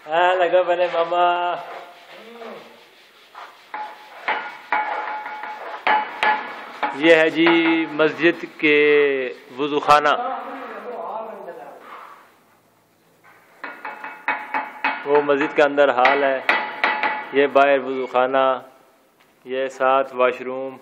हाँ लगा बने मामा। ये है जी मस्जिद के वुज़ू खाना। वो मस्जिद के अंदर हाल है, ये बाहर वुज़ू खाना, ये साथ वाशरूम।